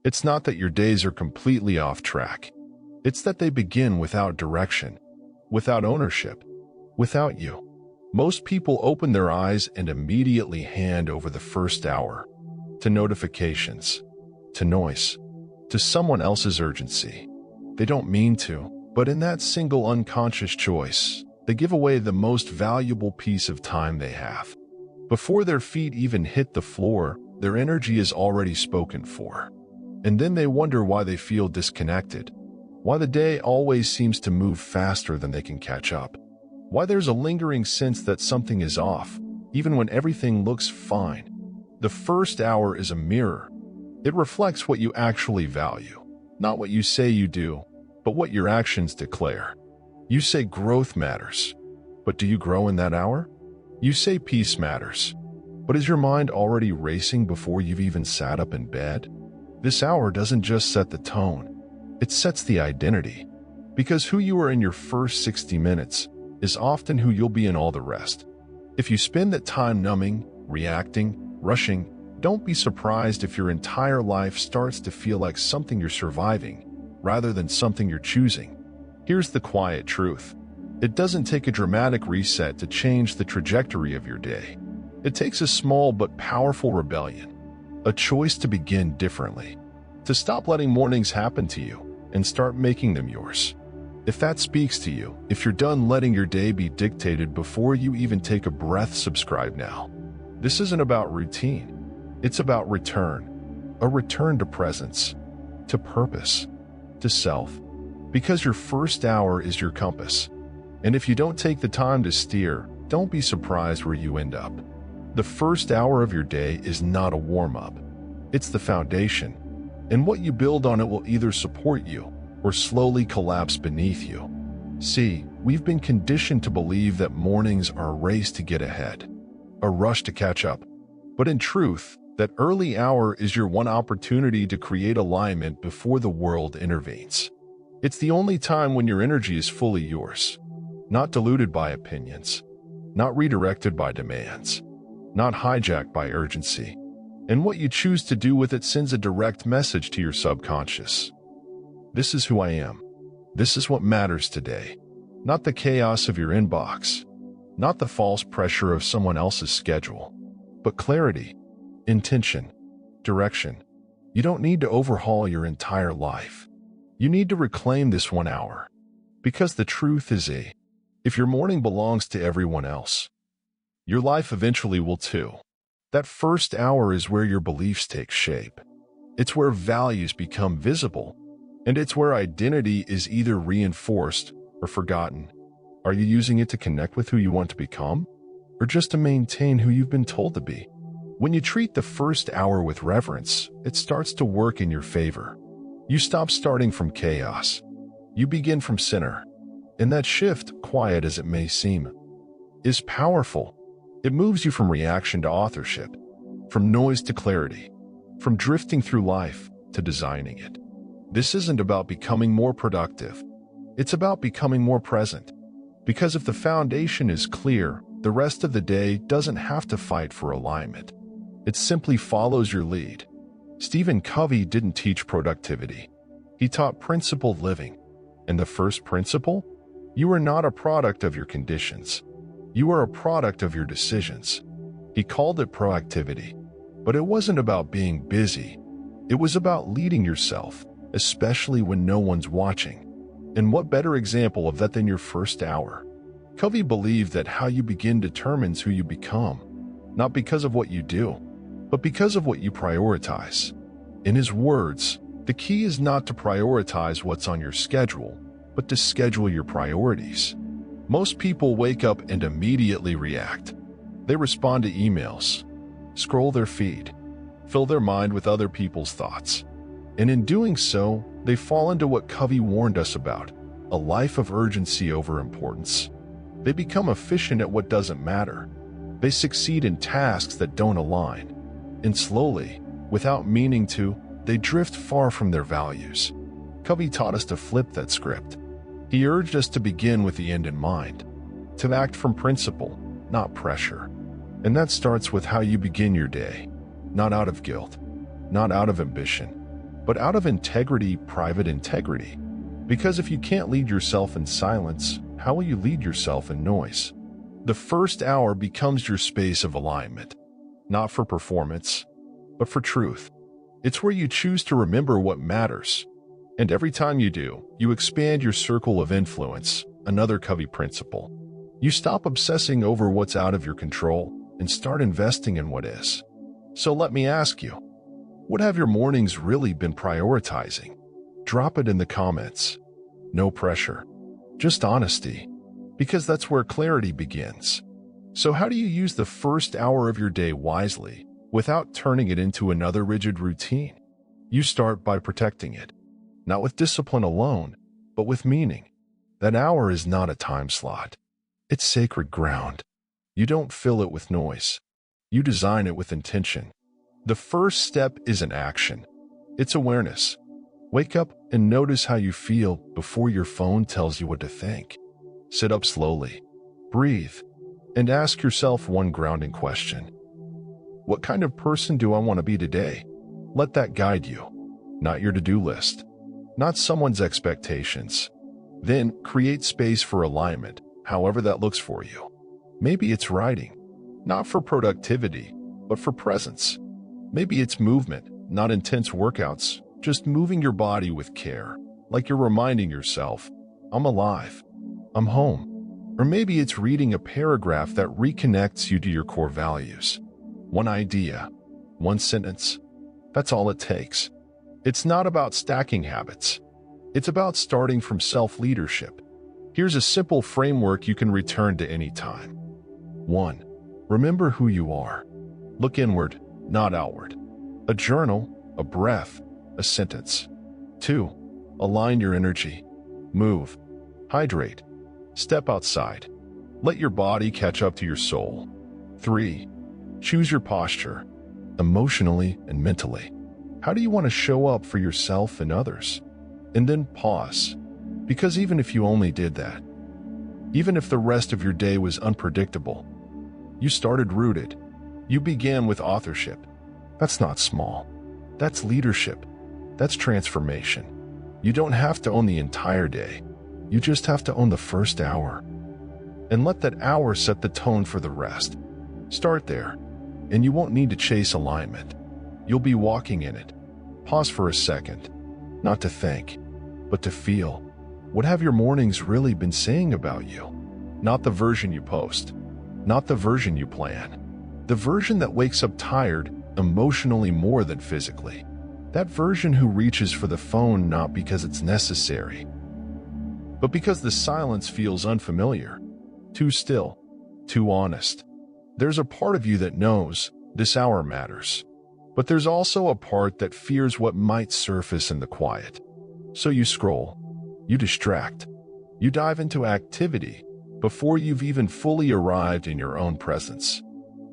It's not that your days are completely off track. It's that they begin without direction, without ownership, without you. Most people open their eyes and immediately hand over the first hour to notifications, to noise, to someone else's urgency. They don't mean to, but in that single unconscious choice, they give away the most valuable piece of time they have. Before their feet even hit the floor, their energy is already spoken for. And then they wonder why they feel disconnected, why the day always seems to move faster than they can catch up, why there's a lingering sense that something is off, even when everything looks fine. The first hour is a mirror. It reflects what you actually value, not what you say you do, but what your actions declare. You say growth matters, but do you grow in that hour? You say peace matters, but is your mind already racing before you've even sat up in bed? This hour doesn't just set the tone, it sets the identity. Because who you are in your first 60 minutes is often who you'll be in all the rest. If you spend that time numbing, reacting, rushing, don't be surprised if your entire life starts to feel like something you're surviving, rather than something you're choosing. Here's the quiet truth. It doesn't take a dramatic reset to change the trajectory of your day. It takes a small but powerful rebellion, a choice to begin differently, to stop letting mornings happen to you and start making them yours. If that speaks to you, if you're done letting your day be dictated before you even take a breath, subscribe now. This isn't about routine. It's about return, a return to presence, to purpose, to self, because your first hour is your compass. And if you don't take the time to steer, don't be surprised where you end up. The first hour of your day is not a warm-up. It's the foundation, and what you build on it will either support you or slowly collapse beneath you. See, we've been conditioned to believe that mornings are a race to get ahead, a rush to catch up. But in truth, that early hour is your one opportunity to create alignment before the world intervenes. It's the only time when your energy is fully yours, not diluted by opinions, not redirected by demands, not hijacked by urgency. And what you choose to do with it sends a direct message to your subconscious. This is who I am. This is what matters today. Not the chaos of your inbox, not the false pressure of someone else's schedule, but clarity, intention, direction. You don't need to overhaul your entire life. You need to reclaim this 1 hour. Because the truth is, if your morning belongs to everyone else, your life eventually will too. That first hour is where your beliefs take shape. It's where values become visible, and it's where identity is either reinforced or forgotten. Are you using it to connect with who you want to become, or just to maintain who you've been told to be? When you treat the first hour with reverence, it starts to work in your favor. You stop starting from chaos. You begin from center. And that shift, quiet as it may seem, is powerful. It moves you from reaction to authorship, from noise to clarity, from drifting through life to designing it. This isn't about becoming more productive. It's about becoming more present. Because if the foundation is clear, the rest of the day doesn't have to fight for alignment. It simply follows your lead. Stephen Covey didn't teach productivity. He taught principled living. And the first principle? You are not a product of your conditions. You are a product of your decisions. He called it proactivity. But it wasn't about being busy. It was about leading yourself, especially when no one's watching. And what better example of that than your first hour? Covey believed that how you begin determines who you become, not because of what you do, but because of what you prioritize. In his words, the key is not to prioritize what's on your schedule, but to schedule your priorities. Most people wake up and immediately react. They respond to emails, scroll their feed, fill their mind with other people's thoughts. And in doing so, they fall into what Covey warned us about, a life of urgency over importance. They become efficient at what doesn't matter. They succeed in tasks that don't align. And slowly, without meaning to, they drift far from their values. Covey taught us to flip that script. He urged us to begin with the end in mind, to act from principle, not pressure. And that starts with how you begin your day, not out of guilt, not out of ambition, but out of integrity, private integrity. Because if you can't lead yourself in silence, how will you lead yourself in noise? The first hour becomes your space of alignment, not for performance, but for truth. It's where you choose to remember what matters. And every time you do, you expand your circle of influence, another Covey principle. You stop obsessing over what's out of your control and start investing in what is. So let me ask you, what have your mornings really been prioritizing? Drop it in the comments. No pressure, just honesty, because that's where clarity begins. So how do you use the first hour of your day wisely without turning it into another rigid routine? You start by protecting it, not with discipline alone, but with meaning. That hour is not a time slot. It's sacred ground. You don't fill it with noise. You design it with intention. The first step isn't action. It's awareness. Wake up and notice how you feel before your phone tells you what to think. Sit up slowly, breathe, and ask yourself one grounding question. What kind of person do I want to be today? Let that guide you, not your to-do list, not someone's expectations. Then create space for alignment, however that looks for you. Maybe it's writing, not for productivity, but for presence. Maybe it's movement, not intense workouts, just moving your body with care, like you're reminding yourself, I'm alive, I'm home. Or maybe it's reading a paragraph that reconnects you to your core values. One idea, one sentence, that's all it takes. It's not about stacking habits. It's about starting from self-leadership. Here's a simple framework you can return to any time. 1. Remember who you are. Look inward, not outward. A journal, a breath, a sentence. 2. Align your energy. Move. Hydrate. Step outside. Let your body catch up to your soul. 3. Choose your posture, emotionally and mentally. How do you want to show up for yourself and others? And then pause. Because even if you only did that, even if the rest of your day was unpredictable, you started rooted. You began with authorship. That's not small. That's leadership. That's transformation. You don't have to own the entire day. You just have to own the first hour. And let that hour set the tone for the rest. Start there, and you won't need to chase alignment. You'll be walking in it. Pause for a second, not to think, but to feel. What have your mornings really been saying about you? Not the version you post, not the version you plan. The version that wakes up tired, emotionally more than physically. That version who reaches for the phone not because it's necessary, but because the silence feels unfamiliar, too still, too honest. There's a part of you that knows this hour matters, but there's also a part that fears what might surface in the quiet. So you scroll, you distract, you dive into activity before you've even fully arrived in your own presence.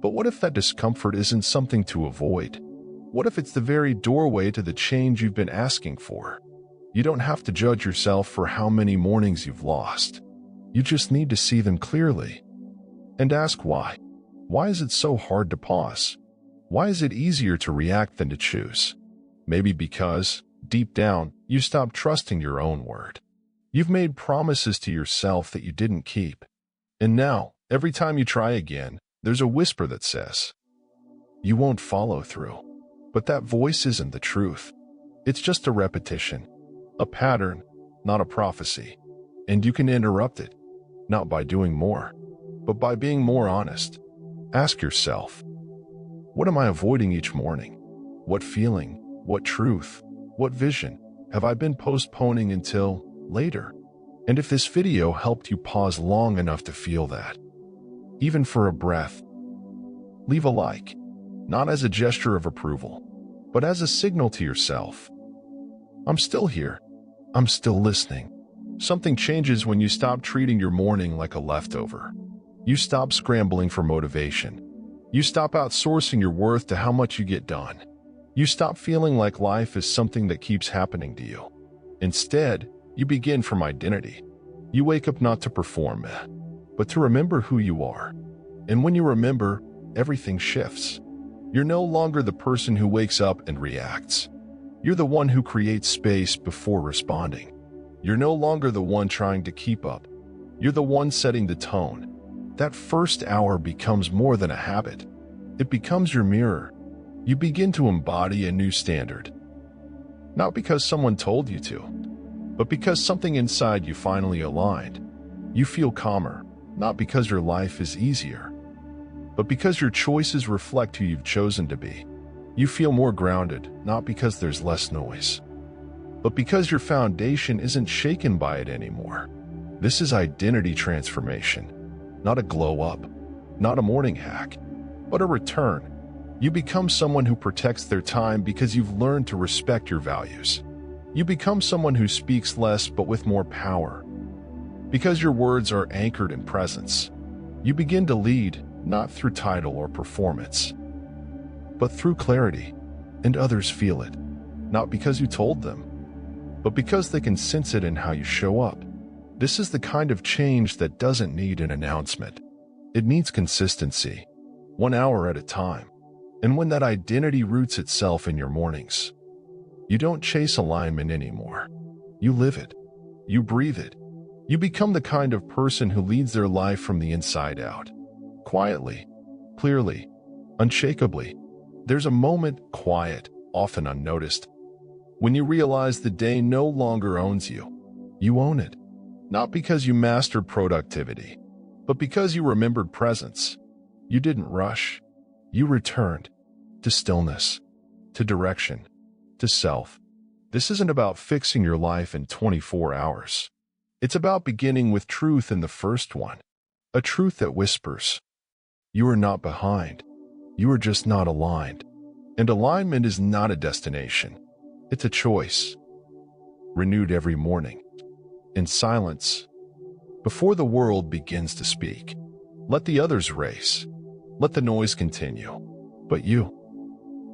But what if that discomfort isn't something to avoid? What if it's the very doorway to the change you've been asking for? You don't have to judge yourself for how many mornings you've lost. You just need to see them clearly. And ask why. Why is it so hard to pause? Why is it easier to react than to choose? Maybe because, deep down, you stopped trusting your own word. You've made promises to yourself that you didn't keep. And now, every time you try again, there's a whisper that says, you won't follow through. But that voice isn't the truth. It's just a repetition, a pattern, not a prophecy. And you can interrupt it, not by doing more, but by being more honest. Ask yourself, what am I avoiding each morning? What feeling, what truth, what vision have I been postponing until later? And if this video helped you pause long enough to feel that, even for a breath, leave a like, not as a gesture of approval, but as a signal to yourself. I'm still here. I'm still listening. Something changes when you stop treating your morning like a leftover. You stop scrambling for motivation. You stop outsourcing your worth to how much you get done. You stop feeling like life is something that keeps happening to you. Instead, you begin from identity. You wake up not to perform, but to remember who you are. And when you remember, everything shifts. You're no longer the person who wakes up and reacts. You're the one who creates space before responding. You're no longer the one trying to keep up. You're the one setting the tone. That first hour becomes more than a habit. It becomes your mirror. You begin to embody a new standard. Not because someone told you to, but because something inside you finally aligned. You feel calmer, not because your life is easier, but because your choices reflect who you've chosen to be. You feel more grounded, not because there's less noise, but because your foundation isn't shaken by it anymore. This is identity transformation, not a glow up, not a morning hack, but a return. You become someone who protects their time because you've learned to respect your values. You become someone who speaks less but with more power, because your words are anchored in presence. You begin to lead, not through title or performance, but through clarity, and others feel it, not because you told them, but because they can sense it in how you show up. This is the kind of change that doesn't need an announcement. It needs consistency, 1 hour at a time. And when that identity roots itself in your mornings, you don't chase alignment anymore. You live it. You breathe it. You become the kind of person who leads their life from the inside out. Quietly, clearly, unshakably. There's a moment, quiet, often unnoticed, when you realize the day no longer owns you. You own it. Not because you mastered productivity, but because you remembered presence. You didn't rush. You returned to stillness, to direction, to self. This isn't about fixing your life in 24 hours. It's about beginning with truth in the first one, a truth that whispers, you are not behind. You are just not aligned. And alignment is not a destination. It's a choice, renewed every morning, in silence, before the world begins to speak. Let the others race. Let the noise continue. But you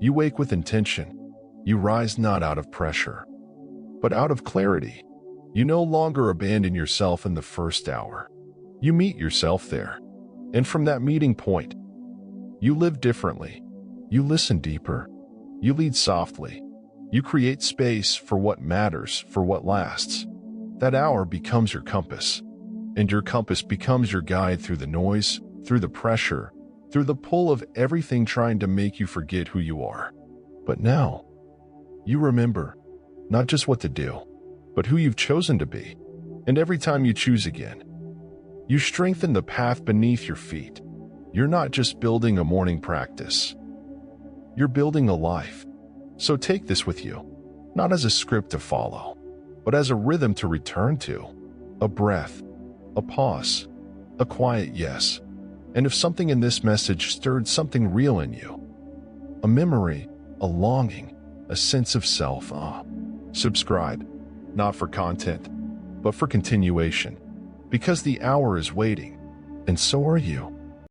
wake with intention. You rise not out of pressure, but out of clarity. You no longer abandon yourself in the first hour. You meet yourself there. And from that meeting point, you live differently. You listen deeper. You lead softly. You create space for what matters, for what lasts. That hour becomes your compass. And your compass becomes your guide through the noise, through the pressure, through the pull of everything trying to make you forget who you are. But now, you remember not just what to do, but who you've chosen to be. And every time you choose again, you strengthen the path beneath your feet. You're not just building a morning practice. You're building a life. So take this with you, not as a script to follow, but as a rhythm to return to, a breath, a pause, a quiet yes. And if something in this message stirred something real in you, a memory, a longing, a sense of self, subscribe, not for content, but for continuation, because the hour is waiting, and so are you.